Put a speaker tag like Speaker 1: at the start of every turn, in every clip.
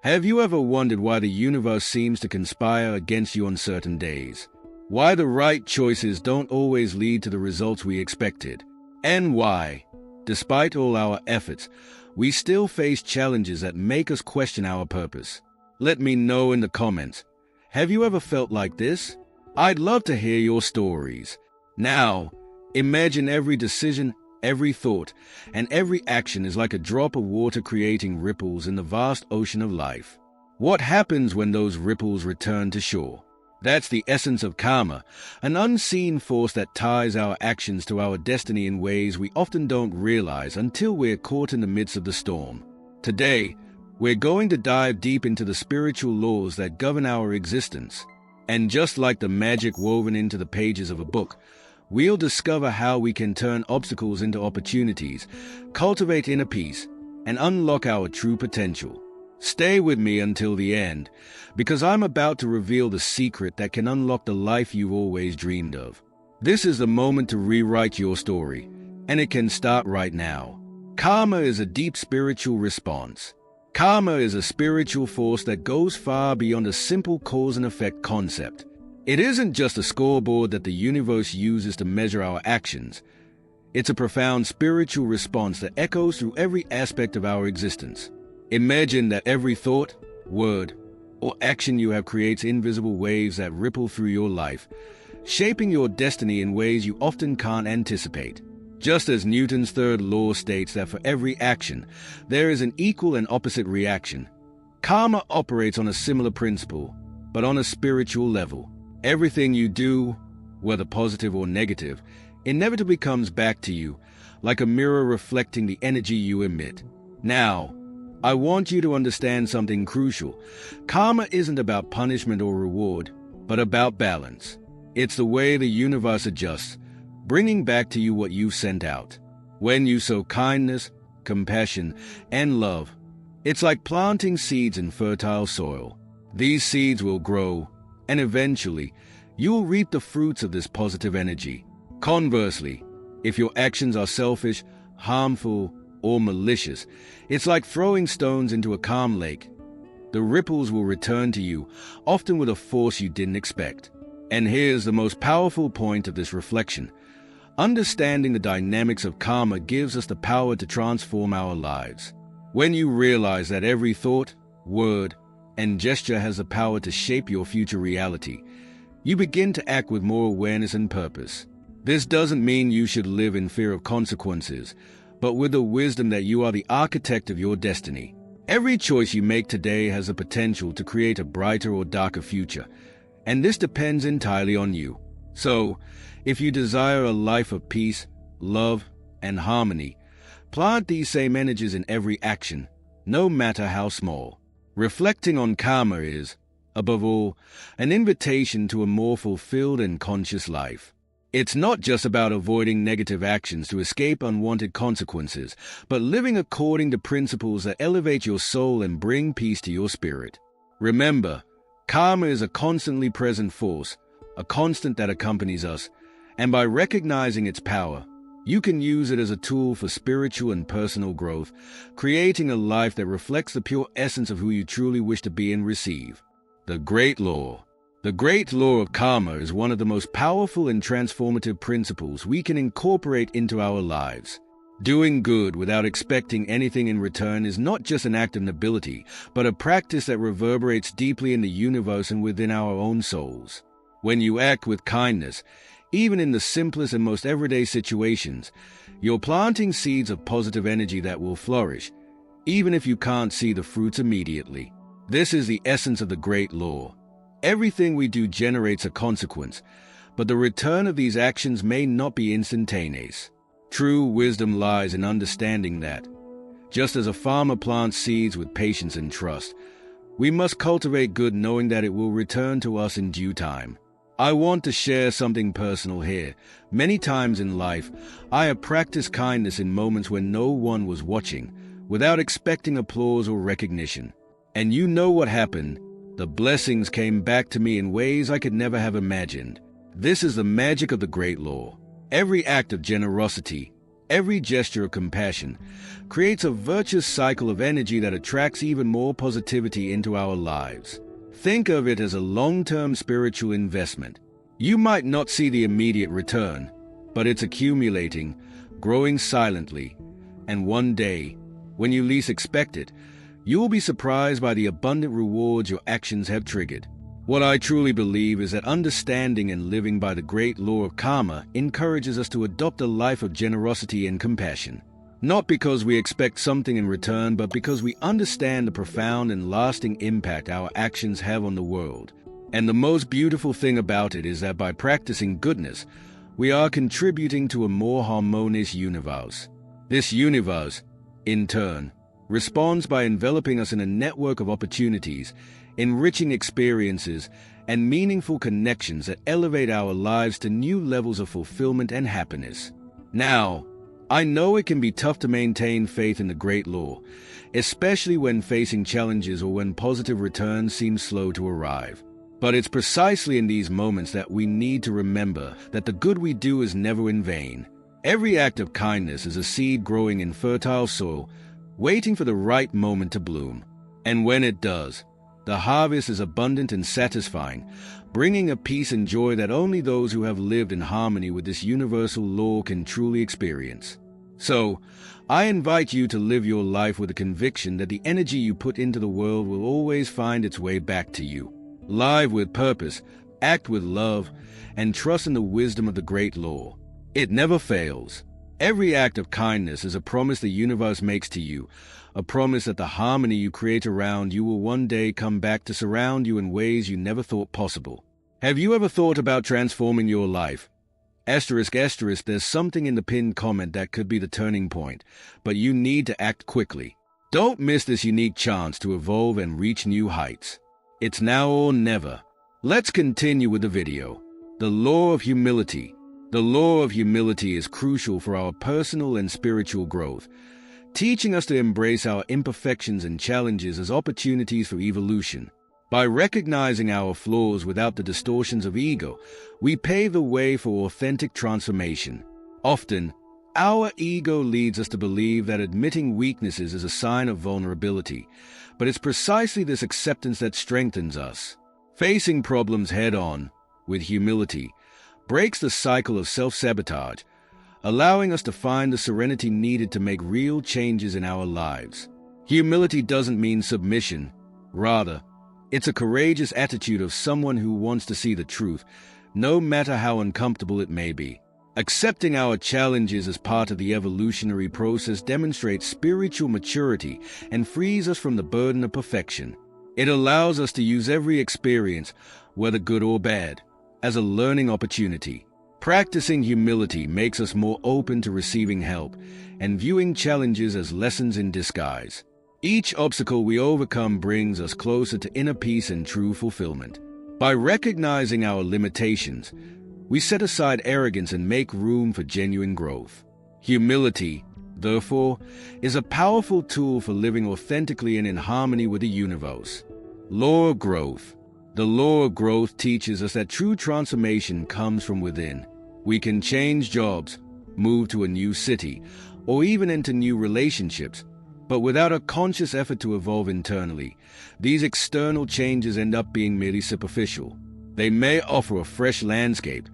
Speaker 1: Have you ever wondered why the universe seems to conspire against you on certain days? Why the right choices don't always lead to the results we expected? And why, despite all our efforts, we still face challenges that make us question our purpose? Let me know in the comments. Have you ever felt like this? I'd love to hear your stories. Now, imagine every decision, every thought, and every action is like a drop of water creating ripples in the vast ocean of life. What happens when those ripples return to shore? That's the essence of karma, an unseen force that ties our actions to our destiny in ways we often don't realize until we're caught in the midst of the storm. Today, we're going to dive deep into the spiritual laws that govern our existence. And just like the magic woven into the pages of a book, we'll discover how we can turn obstacles into opportunities, cultivate inner peace, and unlock our true potential. Stay with me until the end, because I'm about to reveal the secret that can unlock the life you've always dreamed of. This is the moment to rewrite your story, and it can start right now. Karma is a deep spiritual response. Karma is a spiritual force that goes far beyond a simple cause and effect concept. It isn't just a scoreboard that the universe uses to measure our actions. It's a profound spiritual response that echoes through every aspect of our existence. Imagine that every thought, word, or action you have creates invisible waves that ripple through your life, shaping your destiny in ways you often can't anticipate. Just as Newton's third law states that for every action, there is an equal and opposite reaction, karma operates on a similar principle, but on a spiritual level. Everything you do, whether positive or negative, inevitably comes back to you, like a mirror reflecting the energy you emit. Now, I want you to understand something crucial. Karma isn't about punishment or reward, but about balance. It's the way the universe adjusts, bringing back to you what you've sent out. When you sow kindness, compassion, and love, it's like planting seeds in fertile soil. These seeds will grow, and eventually, you will reap the fruits of this positive energy. Conversely, if your actions are selfish, harmful, or malicious, it's like throwing stones into a calm lake. The ripples will return to you, often with a force you didn't expect. And here's the most powerful point of this reflection. Understanding the dynamics of karma gives us the power to transform our lives. When you realize that every thought, word, and gesture has the power to shape your future reality, you begin to act with more awareness and purpose. This doesn't mean you should live in fear of consequences, but with the wisdom that you are the architect of your destiny. Every choice you make today has the potential to create a brighter or darker future, and this depends entirely on you. So, if you desire a life of peace, love, and harmony, plant these same energies in every action, no matter how small. Reflecting on karma is, above all, an invitation to a more fulfilled and conscious life. It's not just about avoiding negative actions to escape unwanted consequences, but living according to principles that elevate your soul and bring peace to your spirit. Remember, karma is a constantly present force, a constant that accompanies us, and by recognizing its power, you can use it as a tool for spiritual and personal growth, creating a life that reflects the pure essence of who you truly wish to be and receive. The Great Law. The great law of karma is one of the most powerful and transformative principles we can incorporate into our lives. Doing good without expecting anything in return is not just an act of nobility, but a practice that reverberates deeply in the universe and within our own souls. When you act with kindness, even in the simplest and most everyday situations, you're planting seeds of positive energy that will flourish, even if you can't see the fruits immediately. This is the essence of the great law. Everything we do generates a consequence, but the return of these actions may not be instantaneous. True wisdom lies in understanding that, just as a farmer plants seeds with patience and trust, we must cultivate good knowing that it will return to us in due time. I want to share something personal here. Many times in life, I have practiced kindness in moments when no one was watching, without expecting applause or recognition. And you know what happened? The blessings came back to me in ways I could never have imagined. This is the magic of the great law. Every act of generosity, Every gesture of compassion creates a virtuous cycle of energy that attracts even more positivity into our lives. Think of it as a long-term spiritual investment. You might not see the immediate return, but it's accumulating, growing silently, and one day, when you least expect it, you will be surprised by the abundant rewards your actions have triggered. What I truly believe is that understanding and living by the great law of karma encourages us to adopt a life of generosity and compassion. Not because we expect something in return, but because we understand the profound and lasting impact our actions have on the world. And the most beautiful thing about it is that by practicing goodness, we are contributing to a more harmonious universe. This universe, in turn, responds by enveloping us in a network of opportunities, enriching experiences, and meaningful connections that elevate our lives to new levels of fulfillment and happiness. Now, I know it can be tough to maintain faith in the great law, especially when facing challenges or when positive returns seem slow to arrive. But it's precisely in these moments that we need to remember that the good we do is never in vain. Every act of kindness is a seed growing in fertile soil, waiting for the right moment to bloom. And when it does, the harvest is abundant and satisfying, bringing a peace and joy that only those who have lived in harmony with this universal law can truly experience. So, I invite you to live your life with the conviction that the energy you put into the world will always find its way back to you. Live with purpose, act with love, and trust in the wisdom of the great law. It never fails. Every act of kindness is a promise the universe makes to you, a promise that the harmony you create around you will one day come back to surround you in ways you never thought possible. Have you ever thought about transforming your life? ***, there's something in the pinned comment that could be the turning point, but you need to act quickly. Don't miss this unique chance to evolve and reach new heights. It's now or never. Let's continue with the video. The law of humility. The law of humility is crucial for our personal and spiritual growth, teaching us to embrace our imperfections and challenges as opportunities for evolution. By recognizing our flaws without the distortions of ego, we pave the way for authentic transformation. Often, our ego leads us to believe that admitting weaknesses is a sign of vulnerability, but it's precisely this acceptance that strengthens us. Facing problems head-on, with humility, breaks the cycle of self-sabotage, allowing us to find the serenity needed to make real changes in our lives. Humility doesn't mean submission. Rather, it's a courageous attitude of someone who wants to see the truth, no matter how uncomfortable it may be. Accepting our challenges as part of the evolutionary process demonstrates spiritual maturity and frees us from the burden of perfection. It allows us to use every experience, whether good or bad, as a learning opportunity. Practicing humility makes us more open to receiving help and viewing challenges as lessons in disguise. Each obstacle we overcome brings us closer to inner peace and true fulfillment. By recognizing our limitations, we set aside arrogance and make room for genuine growth. Humility, therefore, is a powerful tool for living authentically and in harmony with the universe. Law of growth. The law of growth teaches us that true transformation comes from within. We can change jobs, move to a new city, or even enter new relationships, but without a conscious effort to evolve internally, these external changes end up being merely superficial. They may offer a fresh landscape,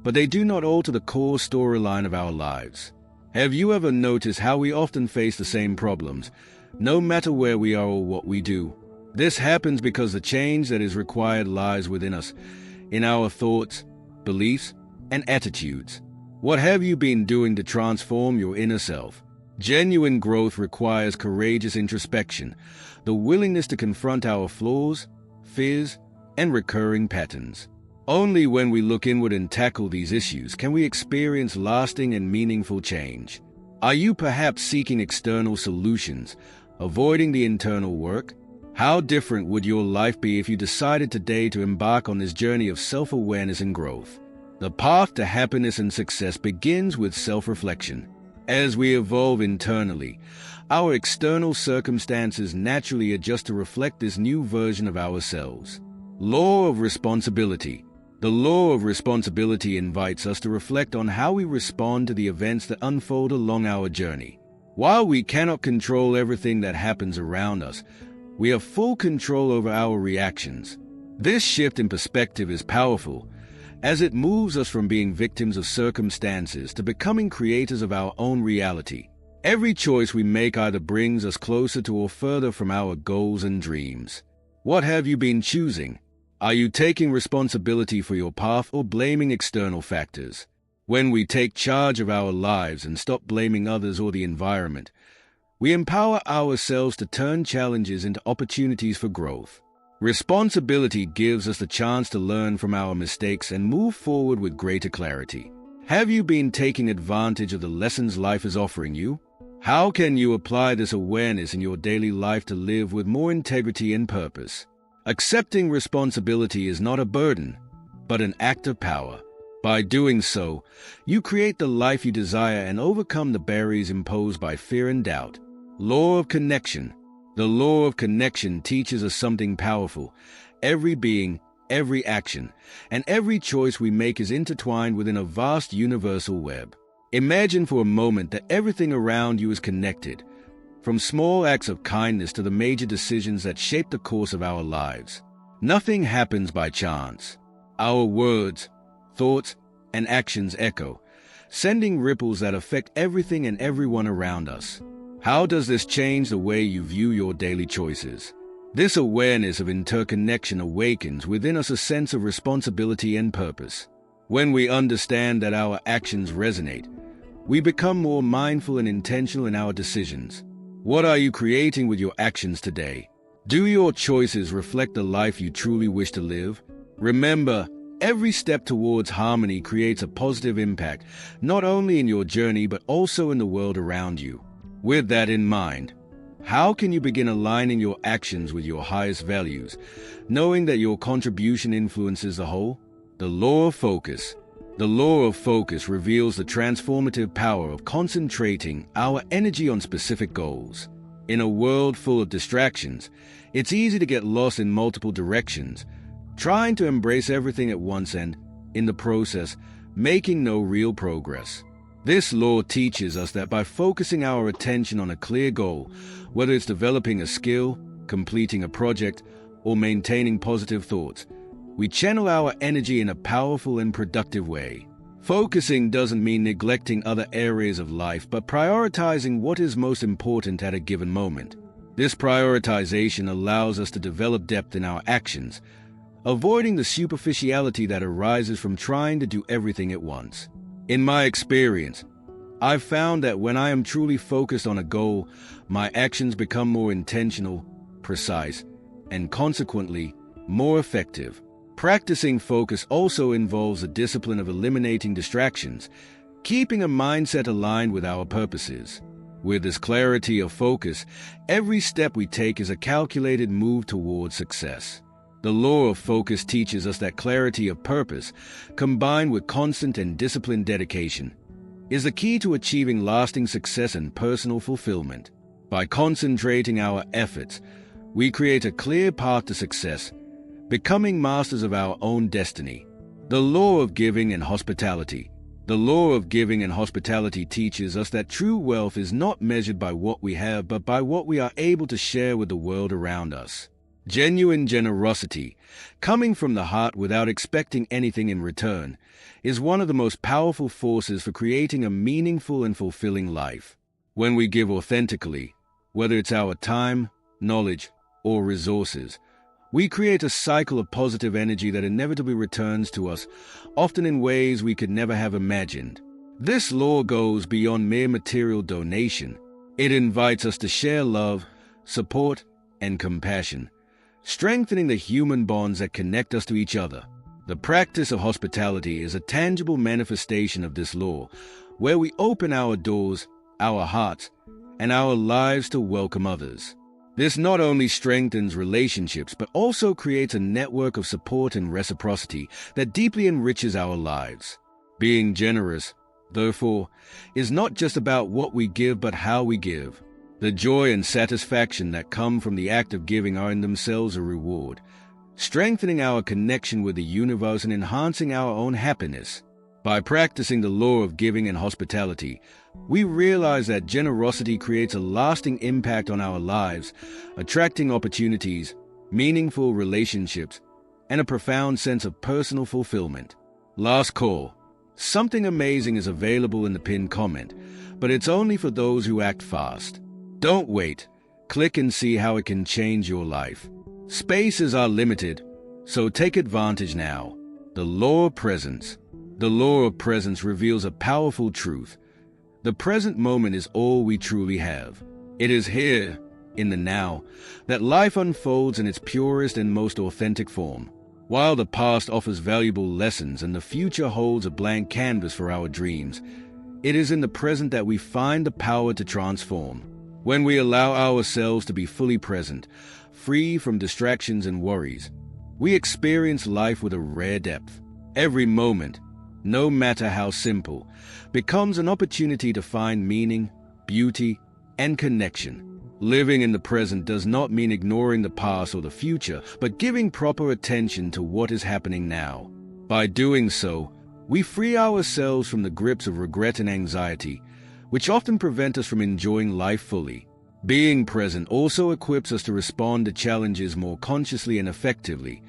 Speaker 1: but they do not alter the core storyline of our lives. Have you ever noticed how we often face the same problems, no matter where we are or what we do? This happens because the change that is required lies within us, in our thoughts, beliefs, and attitudes. What have you been doing to transform your inner self? Genuine growth requires courageous introspection, the willingness to confront our flaws, fears, and recurring patterns. Only when we look inward and tackle these issues can we experience lasting and meaningful change. Are you perhaps seeking external solutions, avoiding the internal work? How different would your life be if you decided today to embark on this journey of self-awareness and growth? The path to happiness and success begins with self-reflection. As we evolve internally, our external circumstances naturally adjust to reflect this new version of ourselves. Law of responsibility. The law of responsibility invites us to reflect on how we respond to the events that unfold along our journey. While we cannot control everything that happens around us, we have full control over our reactions. This shift in perspective is powerful, as it moves us from being victims of circumstances to becoming creators of our own reality. Every choice we make either brings us closer to or further from our goals and dreams. What have you been choosing? Are you taking responsibility for your path or blaming external factors? When we take charge of our lives and stop blaming others or the environment, we empower ourselves to turn challenges into opportunities for growth. Responsibility gives us the chance to learn from our mistakes and move forward with greater clarity. Have you been taking advantage of the lessons life is offering you? How can you apply this awareness in your daily life to live with more integrity and purpose? Accepting responsibility is not a burden, but an act of power. By doing so, you create the life you desire and overcome the barriers imposed by fear and doubt. Law of connection. The law of connection teaches us something powerful. Every being, every action, and every choice we make is intertwined within a vast universal web. Imagine for a moment that everything around you is connected, from small acts of kindness to the major decisions that shape the course of our lives. Nothing happens by chance. Our words, thoughts, and actions echo, sending ripples that affect everything and everyone around us. How does this change the way you view your daily choices? This awareness of interconnection awakens within us a sense of responsibility and purpose. When we understand that our actions resonate, we become more mindful and intentional in our decisions. What are you creating with your actions today? Do your choices reflect the life you truly wish to live? Remember, every step towards harmony creates a positive impact, not only in your journey but also in the world around you. With that in mind, how can you begin aligning your actions with your highest values, knowing that your contribution influences the whole? The law of focus. The law of focus reveals the transformative power of concentrating our energy on specific goals. In a world full of distractions, it's easy to get lost in multiple directions, trying to embrace everything at once and, in the process, making no real progress. This law teaches us that by focusing our attention on a clear goal, whether it's developing a skill, completing a project, or maintaining positive thoughts, we channel our energy in a powerful and productive way. Focusing doesn't mean neglecting other areas of life, but prioritizing what is most important at a given moment. This prioritization allows us to develop depth in our actions, avoiding the superficiality that arises from trying to do everything at once. In my experience, I've found that when I am truly focused on a goal, my actions become more intentional, precise, and consequently, more effective. Practicing focus also involves the discipline of eliminating distractions, keeping a mindset aligned with our purposes. With this clarity of focus, every step we take is a calculated move towards success. The law of focus teaches us that clarity of purpose, combined with constant and disciplined dedication, is the key to achieving lasting success and personal fulfillment. By concentrating our efforts, we create a clear path to success, becoming masters of our own destiny. The law of giving and hospitality. The law of giving and hospitality teaches us that true wealth is not measured by what we have, but by what we are able to share with the world around us. Genuine generosity, coming from the heart without expecting anything in return, is one of the most powerful forces for creating a meaningful and fulfilling life. When we give authentically, whether it's our time, knowledge, or resources, we create a cycle of positive energy that inevitably returns to us, often in ways we could never have imagined. This law goes beyond mere material donation. It invites us to share love, support, and compassion, strengthening the human bonds that connect us to each other. The practice of hospitality is a tangible manifestation of this law, where we open our doors, our hearts, and our lives to welcome others. This not only strengthens relationships, but also creates a network of support and reciprocity that deeply enriches our lives. Being generous, therefore, is not just about what we give, but how we give. The joy and satisfaction that come from the act of giving are in themselves a reward, strengthening our connection with the universe and enhancing our own happiness. By practicing the law of giving and hospitality, we realize that generosity creates a lasting impact on our lives, attracting opportunities, meaningful relationships, and a profound sense of personal fulfillment. Last call. Something amazing is available in the pinned comment, but it's only for those who act fast. Don't wait. Click and see how it can change your life. Spaces are limited, so take advantage now. The law of presence. The law of presence reveals a powerful truth. The present moment is all we truly have. It is here, in the now, that life unfolds in its purest and most authentic form. While the past offers valuable lessons and the future holds a blank canvas for our dreams, it is in the present that we find the power to transform. When we allow ourselves to be fully present, free from distractions and worries, we experience life with a rare depth. Every moment, no matter how simple, becomes an opportunity to find meaning, beauty, and connection. Living in the present does not mean ignoring the past or the future, but giving proper attention to what is happening now. By doing so, we free ourselves from the grips of regret and anxiety, which often prevent us from enjoying life fully. Being present also equips us to respond to challenges more consciously and effectively,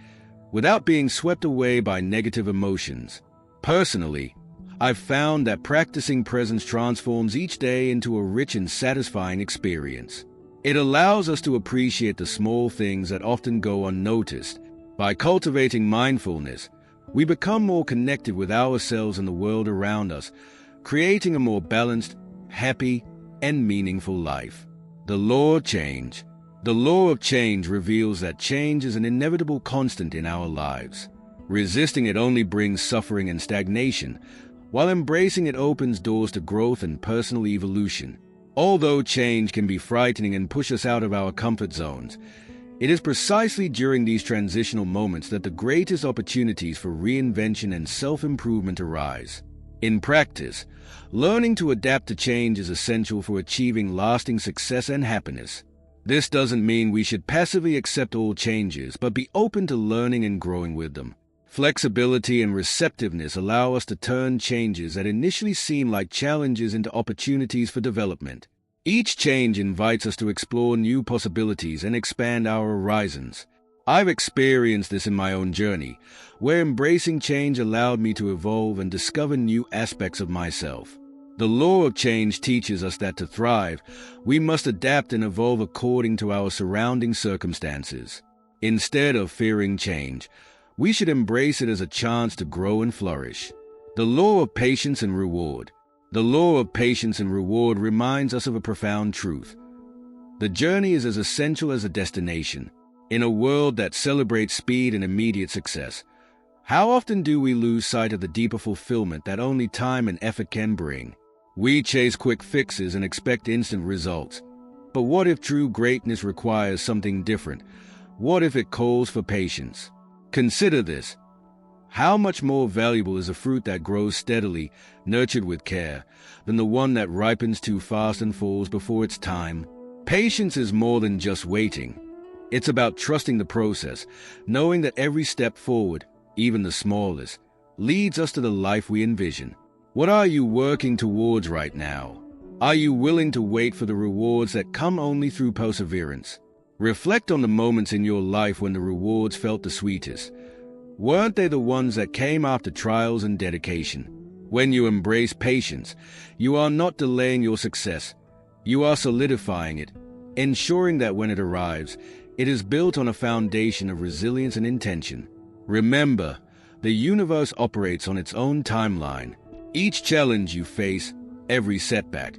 Speaker 1: without being swept away by negative emotions. Personally, I've found that practicing presence transforms each day into a rich and satisfying experience. It allows us to appreciate the small things that often go unnoticed. By cultivating mindfulness, we become more connected with ourselves and the world around us, creating a more balanced, happy, and meaningful life. The law of change. The law of change reveals that change is an inevitable constant in our lives. Resisting it only brings suffering and stagnation, while embracing it opens doors to growth and personal evolution. Although change can be frightening and push us out of our comfort zones, it is precisely during these transitional moments that the greatest opportunities for reinvention and self-improvement arise. In practice, learning to adapt to change is essential for achieving lasting success and happiness. This doesn't mean we should passively accept all changes, but be open to learning and growing with them. Flexibility and receptiveness allow us to turn changes that initially seem like challenges into opportunities for development. Each change invites us to explore new possibilities and expand our horizons. I've experienced this in my own journey, where embracing change allowed me to evolve and discover new aspects of myself. The law of change teaches us that to thrive, we must adapt and evolve according to our surrounding circumstances. Instead of fearing change, we should embrace it as a chance to grow and flourish. The law of patience and reward. The law of patience and reward reminds us of a profound truth. The journey is as essential as the destination. In a world that celebrates speed and immediate success, how often do we lose sight of the deeper fulfillment that only time and effort can bring? We chase quick fixes and expect instant results. But what if true greatness requires something different? What if it calls for patience? Consider this. How much more valuable is a fruit that grows steadily, nurtured with care, than the one that ripens too fast and falls before its time? Patience is more than just waiting. It's about trusting the process, knowing that every step forward, even the smallest, leads us to the life we envision. What are you working towards right now? Are you willing to wait for the rewards that come only through perseverance? Reflect on the moments in your life when the rewards felt the sweetest. Weren't they the ones that came after trials and dedication? When you embrace patience, you are not delaying your success. You are solidifying it, ensuring that when it arrives, it is built on a foundation of resilience and intention. Remember, the universe operates on its own timeline. Each challenge you face, every setback,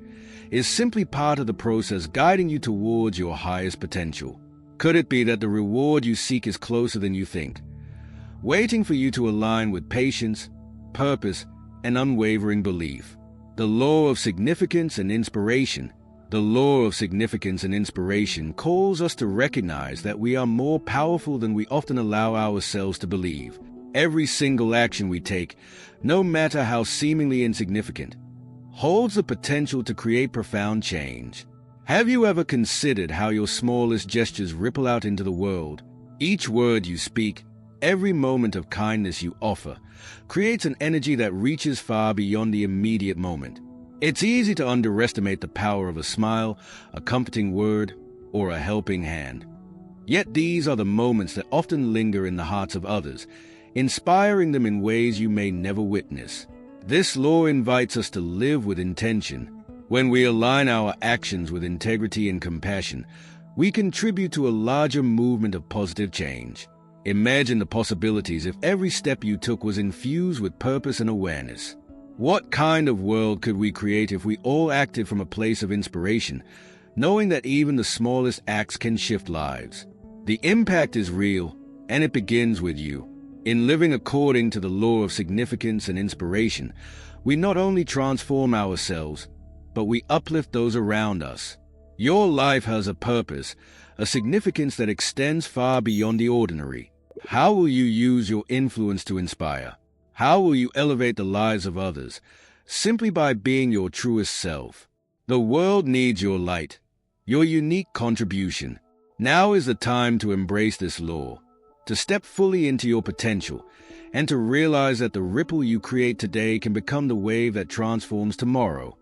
Speaker 1: is simply part of the process guiding you towards your highest potential. Could it be that the reward you seek is closer than you think, waiting for you to align with patience, purpose, and unwavering belief? The law of significance and inspiration. The law of significance and inspiration calls us to recognize that we are more powerful than we often allow ourselves to believe. Every single action we take, no matter how seemingly insignificant, holds the potential to create profound change. Have you ever considered how your smallest gestures ripple out into the world, Each word you speak, every moment of kindness you offer, creates an energy that reaches far beyond the immediate moment. It's easy to underestimate the power of a smile, a comforting word, or a helping hand. Yet these are the moments that often linger in the hearts of others, inspiring them in ways you may never witness. This law invites us to live with intention. When we align our actions with integrity and compassion, we contribute to a larger movement of positive change. Imagine the possibilities if every step you took was infused with purpose and awareness. What kind of world could we create if we all acted from a place of inspiration, knowing that even the smallest acts can shift lives? The impact is real, and it begins with you. In living according to the law of significance and inspiration, we not only transform ourselves, but we uplift those around us. Your life has a purpose, a significance that extends far beyond the ordinary. How will you use your influence to inspire? How will you elevate the lives of others? Simply by being your truest self. The world needs your light, your unique contribution. Now is the time to embrace this law, to step fully into your potential, and to realize that the ripple you create today can become the wave that transforms tomorrow.